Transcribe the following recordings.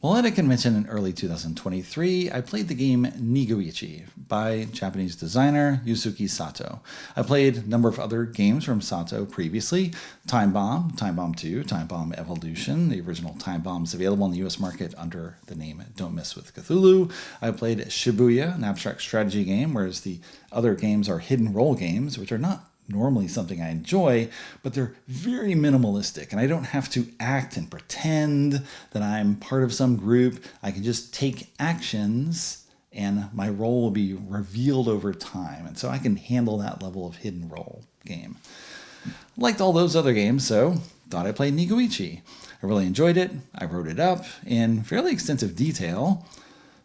Well, at a convention in early 2023, I played the game Nigui by Japanese designer Yusuke Sato. I played a number of other games from Sato previously: Time Bomb, Time Bomb 2, Time Bomb Evolution. The original Time Bomb is available in the US market under the name Don't Mess with Cthulhu. I played Shibuya, an abstract strategy game, whereas the other games are hidden role games, which are not normally something I enjoy, but they're very minimalistic, and I don't have to act and pretend that I'm part of some group. I can just take actions and my role will be revealed over time, and so I can handle that level of hidden role game. Liked all those other games, so thought I'd play Niguichi. I really enjoyed it. I wrote it up in fairly extensive detail,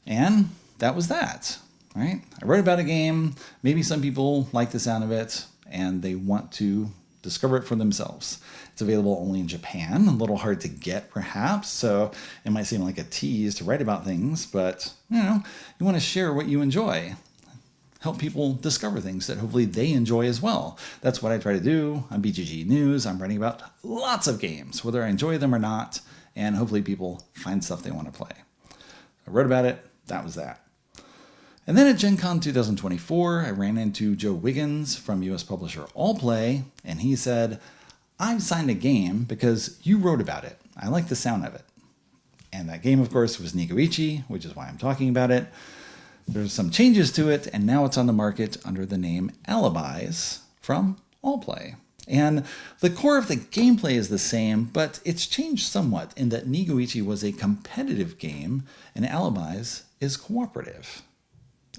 and that was that. Right? I wrote about a game. Maybe some people like the sound of it and they want to discover it for themselves. It's available only in Japan, a little hard to get perhaps, so it might seem like a tease to write about things, but you want to share what you enjoy. Help people discover things that hopefully they enjoy as well. That's what I try to do on BGG News. I'm writing about lots of games, whether I enjoy them or not, and hopefully people find stuff they want to play. I wrote about it, that was that. And then at Gen Con 2024, I ran into Joe Wiggins from US publisher Allplay, and he said, "I've signed a game because you wrote about it. I like the sound of it." And that game, of course, was Niguichi, which is why I'm talking about it. There's some changes to it, and now it's on the market under the name Alibis from Allplay. And the core of the gameplay is the same, but it's changed somewhat in that Niguichi was a competitive game, and Alibis is cooperative.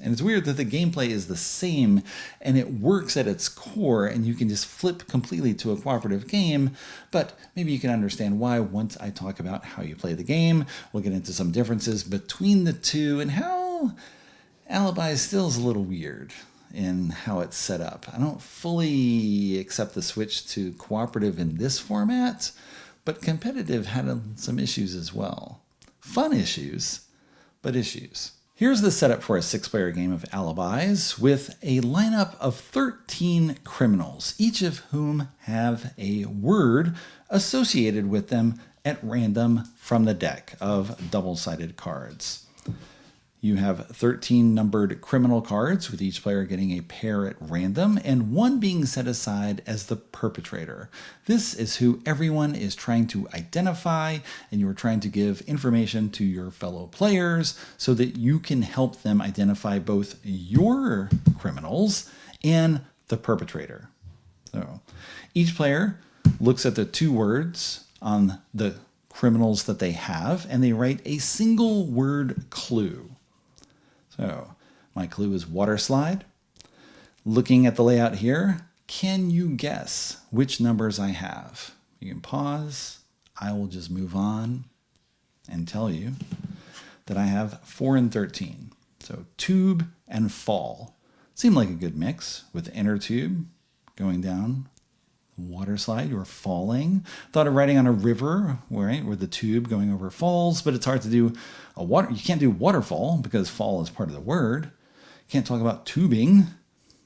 And it's weird that the gameplay is the same and it works at its core and you can just flip completely to a cooperative game, but maybe you can understand why once I talk about how you play the game. We'll get into some differences between the two and how Alibis still is a little weird in how it's set up. I don't fully accept the switch to cooperative in this format, but competitive had some issues as well. Fun issues, but issues. Here's the setup for a 6-player game of Alibis with a lineup of 13 criminals, each of whom have a word associated with them at random from the deck of double-sided cards. You have 13 numbered criminal cards, with each player getting a pair at random, and one being set aside as the perpetrator. This is who everyone is trying to identify, and you are trying to give information to your fellow players so that you can help them identify both your criminals and the perpetrator. So each player looks at the 2 words on the criminals that they have, and they write a single word clue. So my clue is water slide. Looking at the layout here, can you guess which numbers I have? You can pause. I will just move on and tell you that I have 4 and 13. So tube and fall. Seemed like a good mix with the inner tube going down. Water slide, you're falling. Thought of writing on a river, right, where the tube going over falls, but it's hard to do you can't do waterfall because fall is part of the word. Can't talk about tubing.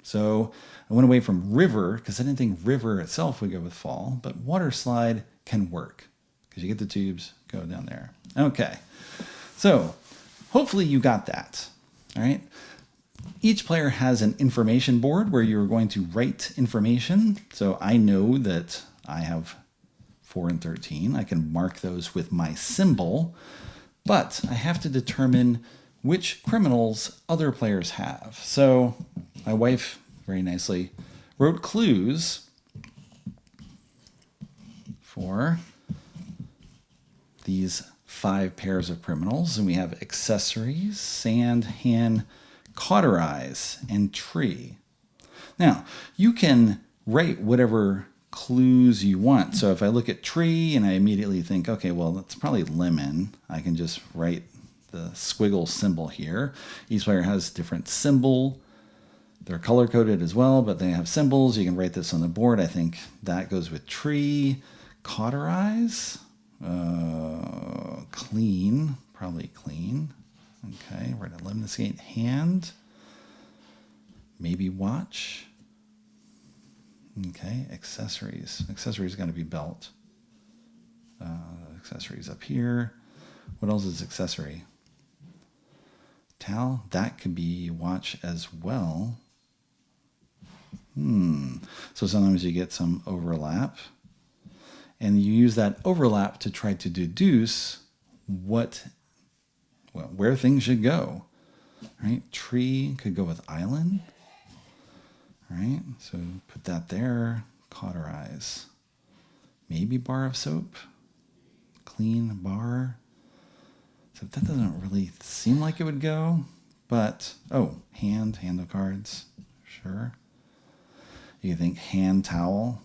So I went away from river because I didn't think river itself would go with fall, but water slide can work because you get the tubes, go down there. Okay. So hopefully you got that. All right. Each player has an information board where you're going to write information. So I know that I have 4 and 13. I can mark those with my symbol, but I have to determine which criminals other players have. So my wife very nicely wrote clues for these 5 pairs of criminals. And we have accessories, sand, hand, cauterize, and tree. Now, you can write whatever clues you want. So if I look at tree and I immediately think, okay, well, that's probably lemon, I can just write the squiggle symbol here. Each player has different symbol. They're color-coded as well, but they have symbols. You can write this on the board. I think that goes with tree. Cauterize, clean, probably clean. Okay, we're going to lemniscate hand. Maybe watch. Okay, accessories. Accessories got to be belt. Accessories up here. What else is accessory? Towel, that could be watch as well. So sometimes you get some overlap. And you use that overlap to try to deduce where things should go. Right? Tree could go with island. Right? So put that there. Cauterize. Maybe bar of soap. Clean bar. So that doesn't really seem like it would go. But, hand of cards. Sure. You can think hand towel.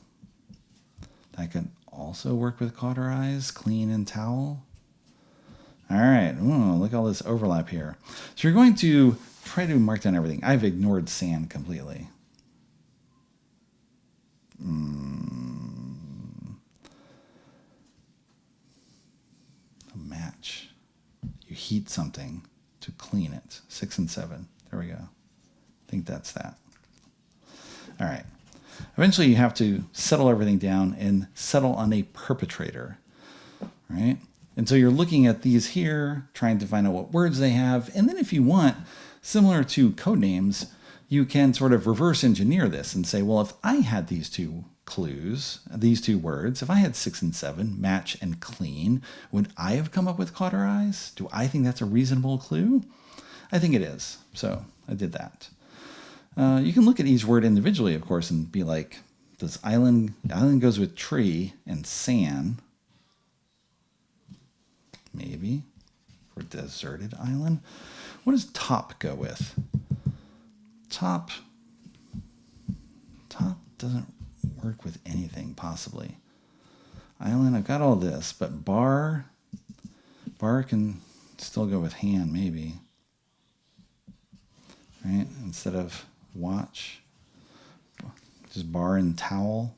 That could also work with cauterize, clean, and towel. All right. Ooh, look at all this overlap here. So you're going to try to mark down everything. I've ignored sand completely. A match. You heat something to clean it. 6 and 7. There we go. I think that's that. All right. Eventually, you have to settle everything down and settle on a perpetrator, right? And so you're looking at these here, trying to find out what words they have. And then if you want, similar to code names, you can sort of reverse engineer this and say, well, if I had these two clues, these two words, if I had 6 and 7, match and clean, would I have come up with cauterize? Do I think that's a reasonable clue? I think it is. So I did that. You can look at each word individually, of course, and be like, does island goes with tree and sand? Maybe. For deserted island. What does top go with? Top doesn't work with anything, possibly. Island, I've got all this, but bar can still go with hand, maybe. Right? Instead of watch, just bar and towel.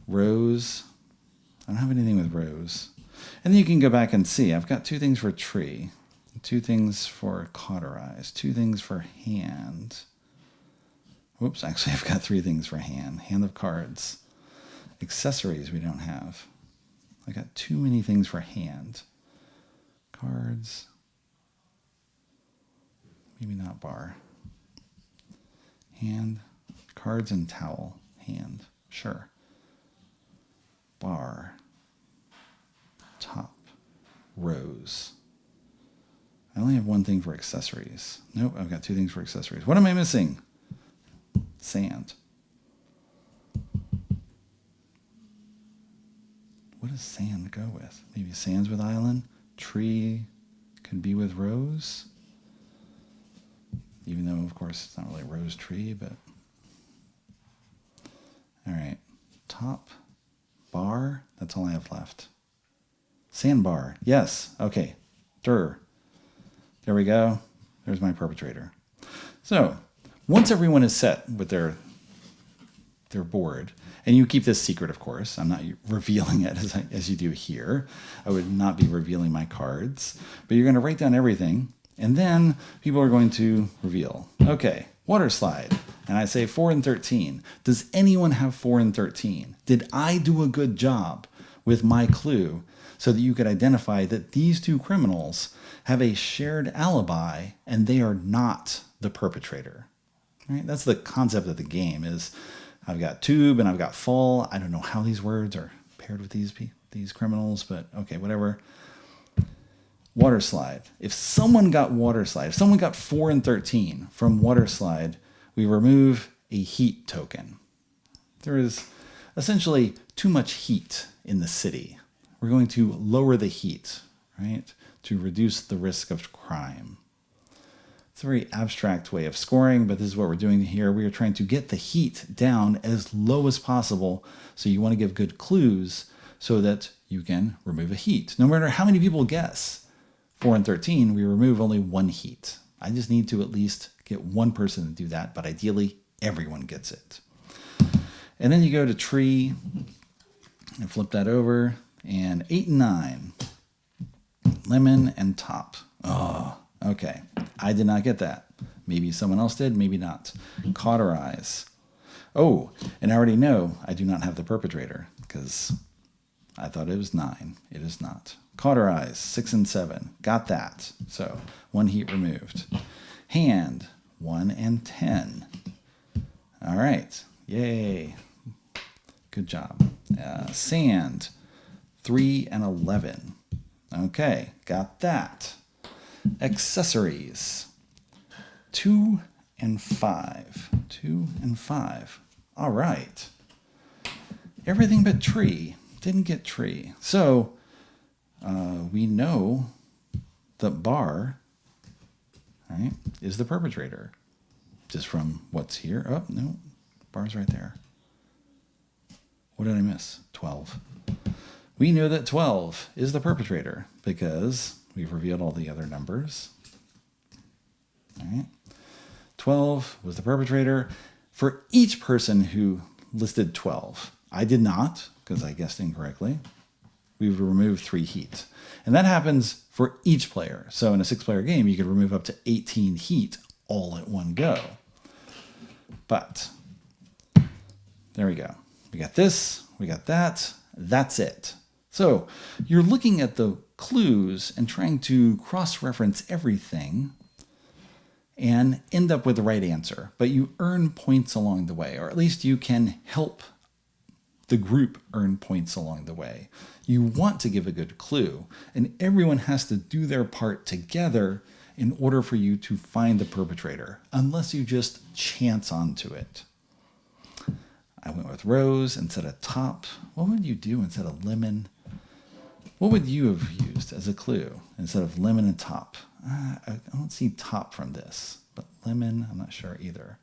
Rose, I don't have anything with rose. And then you can go back and see, I've got 2 things for tree, 2 things for cauterize, 2 things for hand. Whoops, actually I've got 3 things for hand. Hand of cards. Accessories we don't have. I got too many things for hand. Cards. Maybe not bar. Hand, cards and towel, hand, sure. Bar, top, rose. I only have 1 thing for accessories. Nope, I've got 2 things for accessories. What am I missing? Sand. What does sand go with? Maybe sand's with island. Tree could be with rose. Even though, of course, it's not really a rose tree, but... All right. Top, bar, that's all I have left. Sandbar, yes, okay. There we go. There's my perpetrator. So, once everyone is set with their board, and you keep this secret, of course. I'm not revealing it as you do here. I would not be revealing my cards. But you're going to write down everything. And then people are going to reveal. Okay, water slide. And I say 4 and 13. Does anyone have 4 and 13? Did I do a good job with my clue so that you could identify that these 2 criminals have a shared alibi and they are not the perpetrator? Right? That's the concept of the game is I've got tube and I've got fall. I don't know how these words are paired with these criminals, but okay, whatever. Water slide. If someone got water slide, if someone got 4 and 13 from water slide, we remove a heat token. There is essentially too much heat in the city. We're going to lower the heat, right, to reduce the risk of crime. It's a very abstract way of scoring, but this is what we're doing here. We are trying to get the heat down as low as possible. So you want to give good clues so that you can remove a heat. No matter how many people guess 4 and 13, we remove only 1 heat. I just need to at least get 1 person to do that, but ideally everyone gets it. And then you go to tree and flip that over, and 8 and 9, lemon and top. Oh, okay. I did not get that. Maybe someone else did, maybe not. Cauterize. Oh, and I already know I do not have the perpetrator because I thought it was 9. It is not. Cauterize, 6 and 7. Got that. So 1 heat removed. Hand, 1 and 10. All right. Yay. Good job. Sand, 3 and 11. Okay, got that. Accessories, 2 and 5. 2 and 5. All right. Everything but tree. Didn't get tree. So we know that bar, right, is the perpetrator. Just from what's here. Oh, no. Bar's right there. What did I miss? 12. We know that 12 is the perpetrator because we've revealed all the other numbers. All right. 12 was the perpetrator for each person who listed 12. I did not, because I guessed incorrectly. We would remove 3 heat. And that happens for each player. So in a 6-player game, you could remove up to 18 heat all at one go. But there we go. We got this, we got that, that's it. So you're looking at the clues and trying to cross-reference everything and end up with the right answer. But you earn points along the way, or at least you can help the group earn points along the way. You want to give a good clue, and everyone has to do their part together in order for you to find the perpetrator, unless you just chance onto it. I went with rose instead of top. What would you do instead of lemon? What would you have used as a clue instead of lemon and top? I don't see top from this, but lemon, I'm not sure either.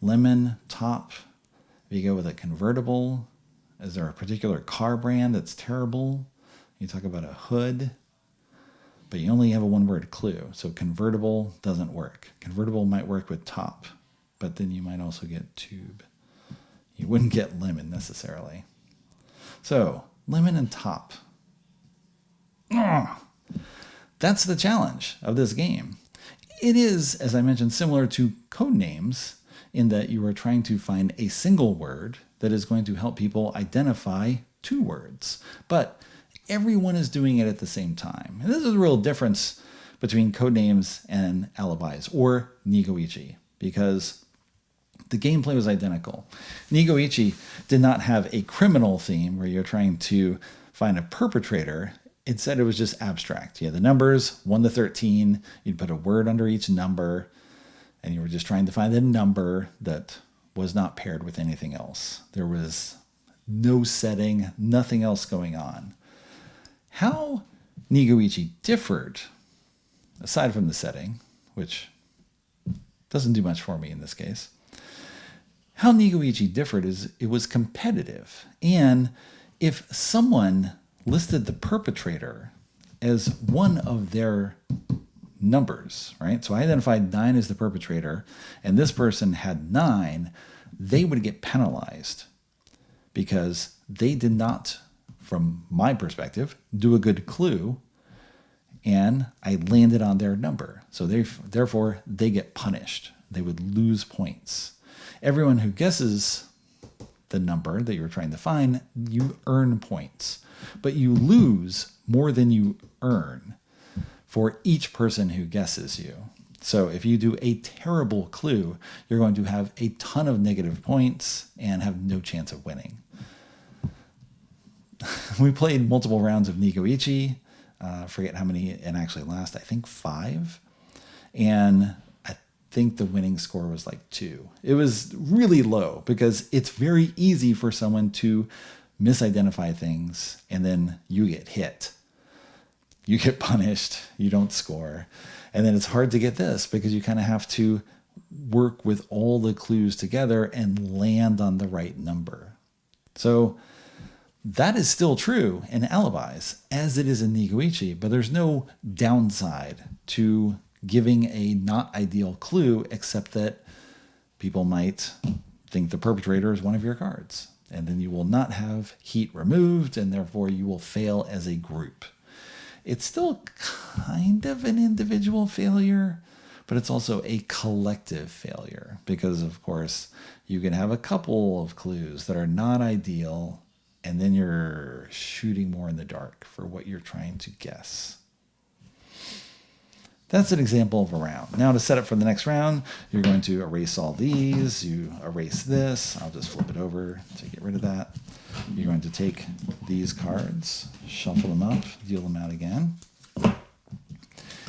Lemon, top. If you go with a convertible, is there a particular car brand that's terrible? You talk about a hood, but you only have a one-word clue. So convertible doesn't work. Convertible might work with top, but then you might also get tube. You wouldn't get lemon necessarily. So lemon and top. That's the challenge of this game. It is, as I mentioned, similar to code names in that you are trying to find a single word that is going to help people identify 2 words. But everyone is doing it at the same time. And this is a real difference between codenames and Alibis, or Nigui, because the gameplay was identical. Nigui did not have a criminal theme where you're trying to find a perpetrator. Instead, it was just abstract. You had the numbers, 1 to 13. You'd put a word under each number, and you were just trying to find a number that was not paired with anything else. There was no setting, nothing else going on. How Nigui differed, aside from the setting, which doesn't do much for me in this case, how Nigui differed is it was competitive. And if someone listed the perpetrator as one of their numbers, right? So I identified 9 as the perpetrator, and this person had 9, they would get penalized because they did not, from my perspective, do a good clue, and I landed on their number. So therefore, they get punished. They would lose points. Everyone who guesses the number that you're trying to find, you earn points, but you lose more than you earn for each person who guesses you. So if you do a terrible clue, you're going to have a ton of negative points and have no chance of winning. We played multiple rounds of Nigui. Forget how many it actually last. I think 5. And I think the winning score was like 2. It was really low because it's very easy for someone to misidentify things and then you get hit. You get punished, you don't score. And then it's hard to get this because you kind of have to work with all the clues together and land on the right number. So that is still true in Alibis as it is in Nigui, but there's no downside to giving a not ideal clue except that people might think the perpetrator is one of your cards. And then you will not have heat removed and therefore you will fail as a group. It's still kind of an individual failure, but it's also a collective failure because, of course, you can have a couple of clues that are not ideal and then you're shooting more in the dark for what you're trying to guess. That's an example of a round. Now to set up for the next round, you're going to erase all these. You erase this. I'll just flip it over to get rid of that. You're going to take these cards, shuffle them up, deal them out again.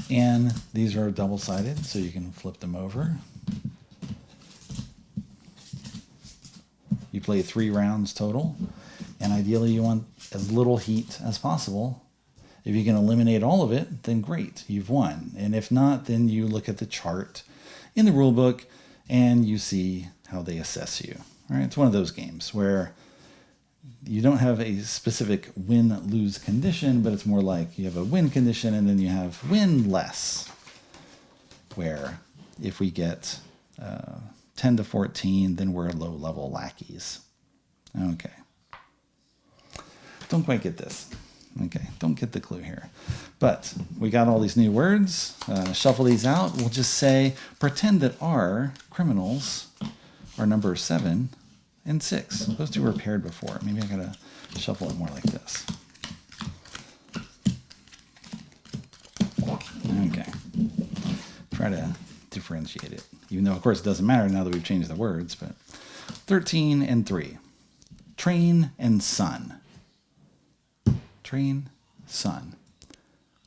And these are double-sided, so you can flip them over. You play 3 rounds total, and ideally you want as little heat as possible. If you can eliminate all of it, then great, you've won. And if not, then you look at the chart in the rule book and you see how they assess you. All right? It's one of those games where you don't have a specific win-lose condition, but it's more like you have a win condition and then you have win less, where if we get 10 to 14, then we're low-level lackeys. Okay. Don't quite get this. Okay, don't get the clue here. But we got all these new words. Shuffle these out. We'll just say, pretend that our criminals are number 7 and 6. Those two were paired before. Maybe I gotta shuffle it more like this. Okay. Try to differentiate it. Even though, of course, it doesn't matter now that we've changed the words. But 13 and 3. Train and sun. Train, sun.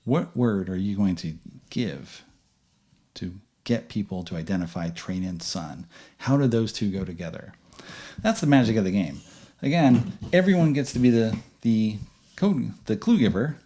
What word are you going to give to get people to identify train and sun? How do those two go together? That's the magic of the game. Again, everyone gets to be the clue giver,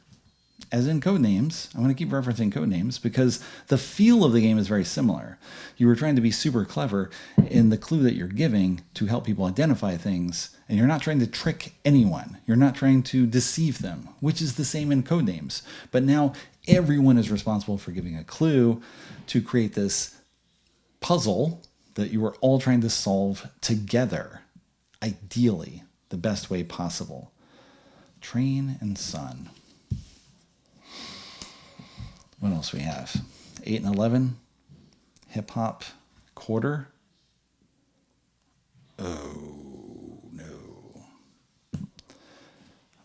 as in code names. I'm going to keep referencing code names because the feel of the game is very similar. You were trying to be super clever in the clue that you're giving to help people identify things, and you're not trying to trick anyone. You're not trying to deceive them, which is the same in code names. But now everyone is responsible for giving a clue to create this puzzle that you are all trying to solve together, ideally, the best way possible. Train and sun. What else we have? 8 and 11. Hip hop quarter. Oh, no.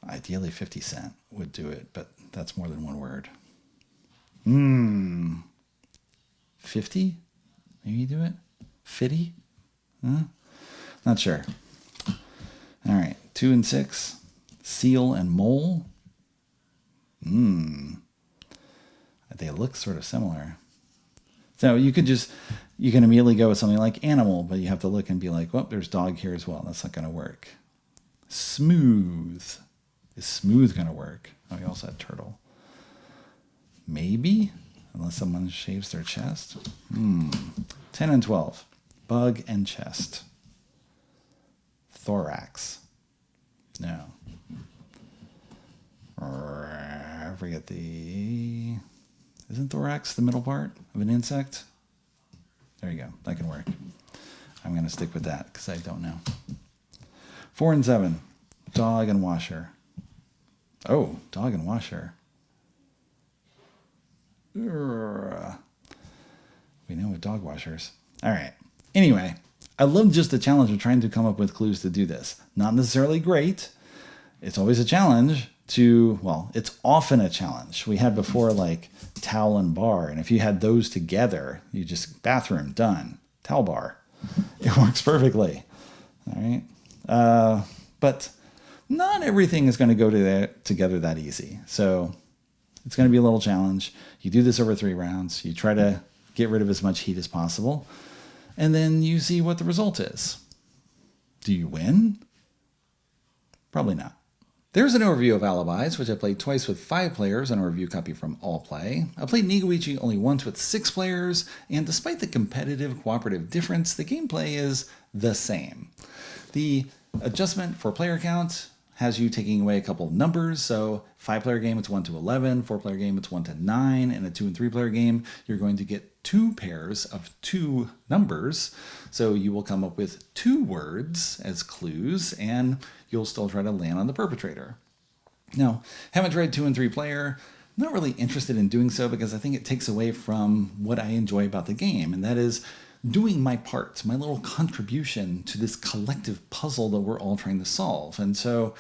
Ideally 50 Cent would do it, but that's more than one word. 50? Maybe you do it? 50? Not sure. All right. 2 and 6. Seal and mole. They look sort of similar. So you can immediately go with something like animal, but you have to look and be like, well, there's dog here as well. That's not going to work. Smooth. Is smooth going to work? Oh, we also had turtle. Maybe, unless someone shaves their chest. 10 and 12. Bug and chest. Thorax. No. I forget the... Isn't thorax the middle part of an insect? There you go. That can work. I'm going to stick with that because I don't know. 4 and 7. Dog and washer. Oh, dog and washer. We know with dog washers. All right. Anyway, I love just the challenge of trying to come up with clues to do this. Not necessarily great. It's always a challenge it's often a challenge. We had before like towel and bar, and if you had those together, you just bathroom, done. Towel bar. It works perfectly. All right. But not everything is going to go together that easy. So it's going to be a little challenge. You do this over 3 rounds. You try to get rid of as much heat as possible, and then you see what the result is. Do you win? Probably not. There's an overview of Alibis, which I played twice with 5 players on a review copy from All Play. I played Nigui only once with 6 players, and despite the competitive cooperative difference, the gameplay is the same. The adjustment for player count has you taking away a couple of numbers. So 5-player game, it's 1 to 11. 4-player game, it's 1 to 9. And a 2 and 3-player game, you're going to get 2 pairs of 2 numbers. So you will come up with 2 words as clues, and you'll still try to land on the perpetrator. Now, haven't tried 2 and 3-player. Not really interested in doing so because I think it takes away from what I enjoy about the game, and that is doing my part, my little contribution to this collective puzzle that we're all trying to solve. And so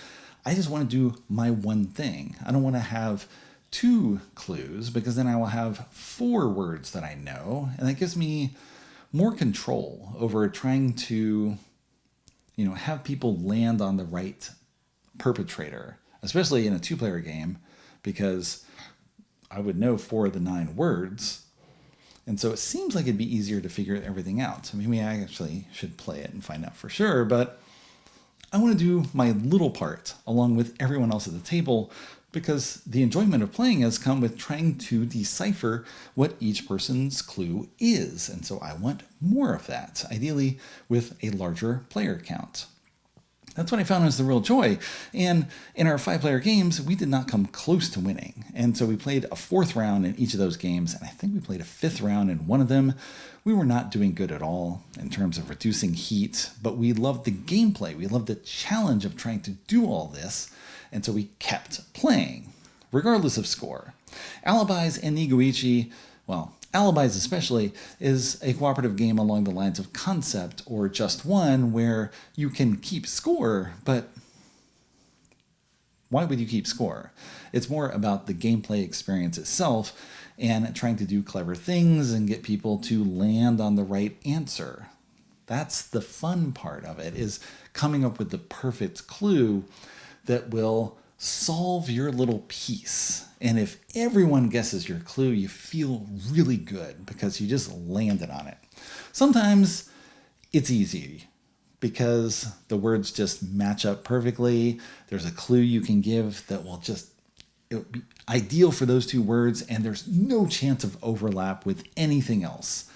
I just want to do my one thing. I don't want to have 2 clues because then I will have 4 words that I know, and that gives me more control over trying to, have people land on the right perpetrator, especially in a 2-player game, because I would know 4 of the 9 words. And so it seems like it'd be easier to figure everything out. So maybe I actually should play it and find out for sure, but I want to do my little part along with everyone else at the table, because the enjoyment of playing has come with trying to decipher what each person's clue is. And so I want more of that, ideally with a larger player count. That's what I found was the real joy. And in our 5-player games, we did not come close to winning. And so we played a 4th round in each of those games, and I think we played a 5th round in one of them. We were not doing good at all in terms of reducing heat, but we loved the gameplay. We loved the challenge of trying to do all this, and so we kept playing, regardless of score. Alibis and Nigui, well, Alibis especially, is a cooperative game along the lines of Concept or Just One, where you can keep score, but why would you keep score? It's more about the gameplay experience itself and trying to do clever things and get people to land on the right answer. That's the fun part of it, is coming up with the perfect clue that will solve your little piece. And if everyone guesses your clue, you feel really good because you just landed on it. Sometimes it's easy because the words just match up perfectly. There's a clue you can give that will it'll be ideal for those 2 words, and there's no chance of overlap with anything else.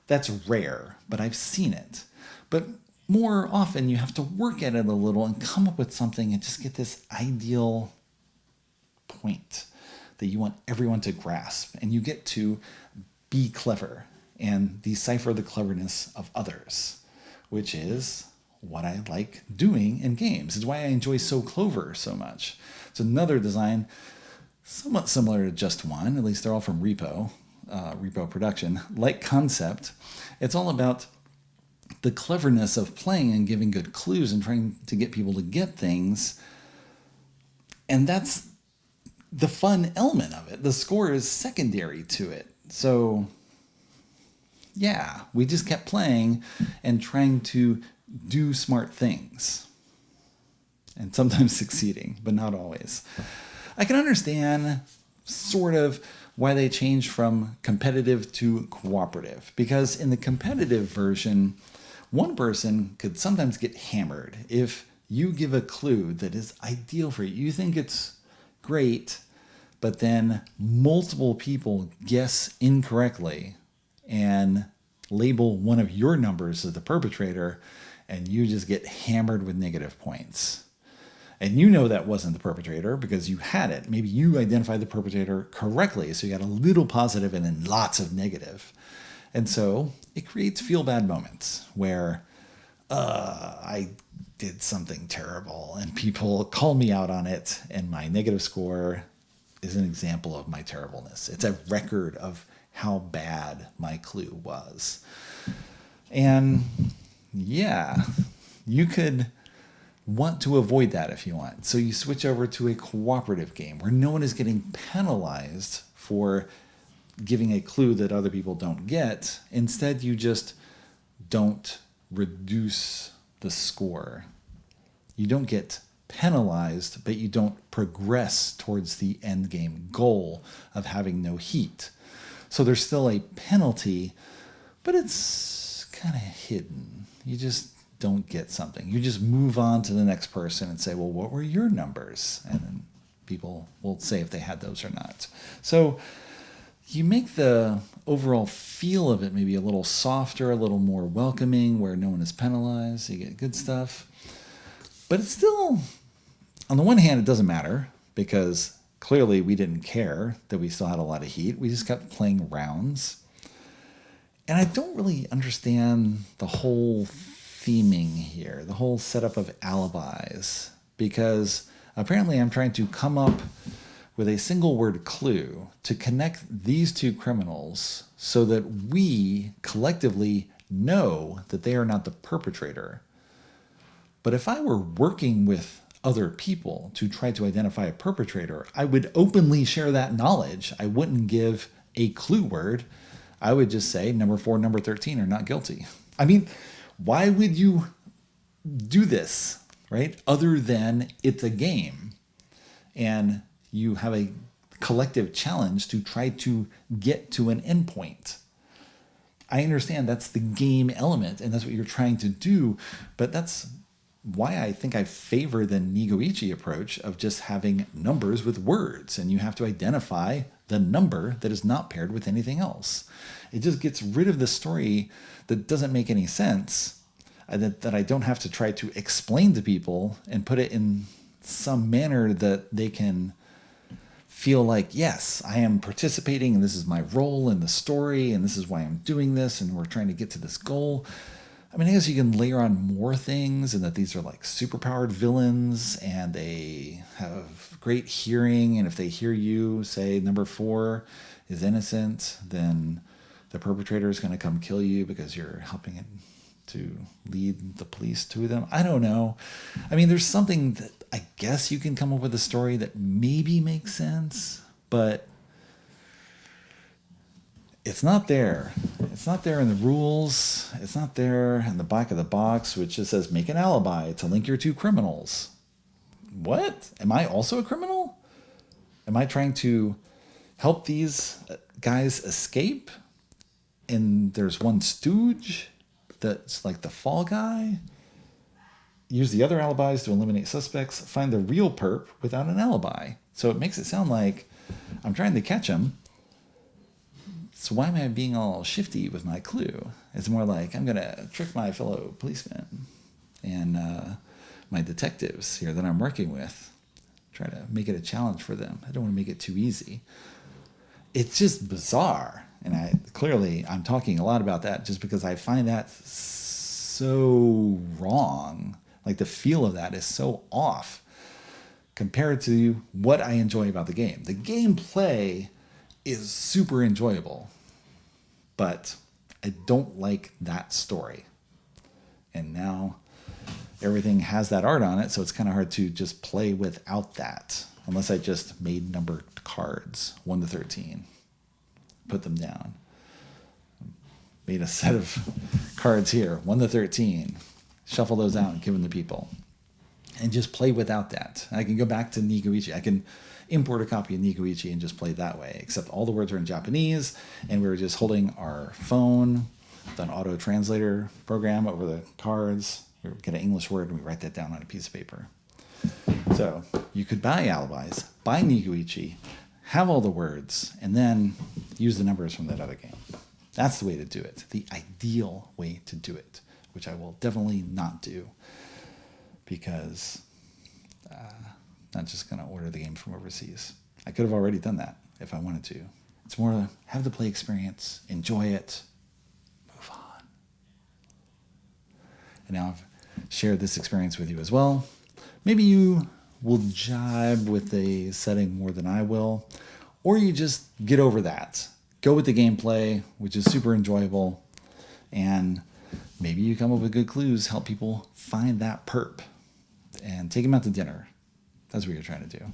That's rare, but I've seen it. But more often you have to work at it a little and come up with something and just get this ideal point that you want everyone to grasp, and you get to be clever and decipher the cleverness of others, which is what I like doing in games. It's why I enjoy So Clover so much. It's another design somewhat similar to Just One, at least they're all from Repo Production. Like Concept, it's all about the cleverness of playing and giving good clues and trying to get people to get things. And that's the fun element of it. The score is secondary to it. So yeah, we just kept playing and trying to do smart things. And sometimes succeeding, but not always. I can understand sort of why they changed from competitive to cooperative. Because in the competitive version, one person could sometimes get hammered if you give a clue that is ideal for you. You think it's great, but then multiple people guess incorrectly and label one of your numbers as the perpetrator, and you just get hammered with negative points. And you know that wasn't the perpetrator because you had it. Maybe you identified the perpetrator correctly, so you got a little positive and then lots of negative. And so it creates feel-bad moments where I did something terrible and people call me out on it, and my negative score is an example of my terribleness. It's a record of how bad my clue was. And yeah, you could want to avoid that if you want. So you switch over to a cooperative game where no one is getting penalized for giving a clue that other people don't get. Instead, you just don't reduce the score. You don't get penalized, but you don't progress towards the end game goal of having no heat. So there's still a penalty, but it's kind of hidden. You just don't get something. You just move on to the next person and say, well, what were your numbers? And then people will say if they had those or not. So you make the overall feel of it maybe a little softer, a little more welcoming, where no one is penalized. You get good stuff. But it's still, on the one hand, it doesn't matter because clearly we didn't care that we still had a lot of heat. We just kept playing rounds. And I don't really understand the whole theming here, the whole setup of alibis, because apparently I'm trying to come up with a single word clue to connect these 2 criminals so that we collectively know that they are not the perpetrator. But if I were working with other people to try to identify a perpetrator, I would openly share that knowledge. I wouldn't give a clue word. I would just say number 4, number 13 are not guilty. I mean, why would you do this, right? Other than it's a game and you have a collective challenge to try to get to an endpoint. I understand that's the game element and that's what you're trying to do, but that's why I think I favor the Nigui approach of just having numbers with words, and you have to identify the number that is not paired with anything else. It just gets rid of the story that doesn't make any sense, that I don't have to try to explain to people and put it in some manner that they can feel like, yes, I am participating and this is my role in the story and this is why I'm doing this and we're trying to get to this goal. I mean, I guess you can layer on more things and that these are like superpowered villains and they have great hearing. And if they hear you say number 4 is innocent, then the perpetrator is going to come kill you because you're helping it to lead the police to them. I don't know. I mean, there's something that I guess you can come up with a story that maybe makes sense, but it's not there. It's not there in the rules. It's not there in the back of the box, which just says make an alibi to link your 2 criminals. What? Am I also a criminal? Am I trying to help these guys escape? And there's one stooge that's like the fall guy. Use the other alibis to eliminate suspects. Find the real perp without an alibi. So it makes it sound like I'm trying to catch him. So why am I being all shifty with my clue? It's more like I'm going to trick my fellow policemen and my detectives here that I'm working with. Try to make it a challenge for them. I don't want to make it too easy. It's just bizarre. And I'm talking a lot about that just because I find that so wrong. Like the feel of that is so off compared to what I enjoy about the game. The gameplay is super enjoyable, but I don't like that story. And now everything has that art on it, so it's kind of hard to just play without that, unless I just made numbered cards, 1 to 13, put them down. Made a set of cards here, 1 to 13, shuffle those out and give them to people. And just play without that. I can go back to Nigui. I can import a copy of Nigui and just play that way, except all the words are in Japanese, and we were just holding our phone, an auto translator program over the cards. We get an English word, and we write that down on a piece of paper. So you could buy Alibis, buy Nigui, have all the words, and then use the numbers from that other game. That's the way to do it, the ideal way to do it, which I will definitely not do because I'm not just going to order the game from overseas. I could have already done that if I wanted to. It's more to have the play experience, enjoy it, move on. And now I've shared this experience with you as well. Maybe you will jibe with the setting more than I will, or you just get over that. Go with the gameplay, which is super enjoyable, and maybe you come up with good clues, help people find that perp, and take them out to dinner. That's what you're trying to do.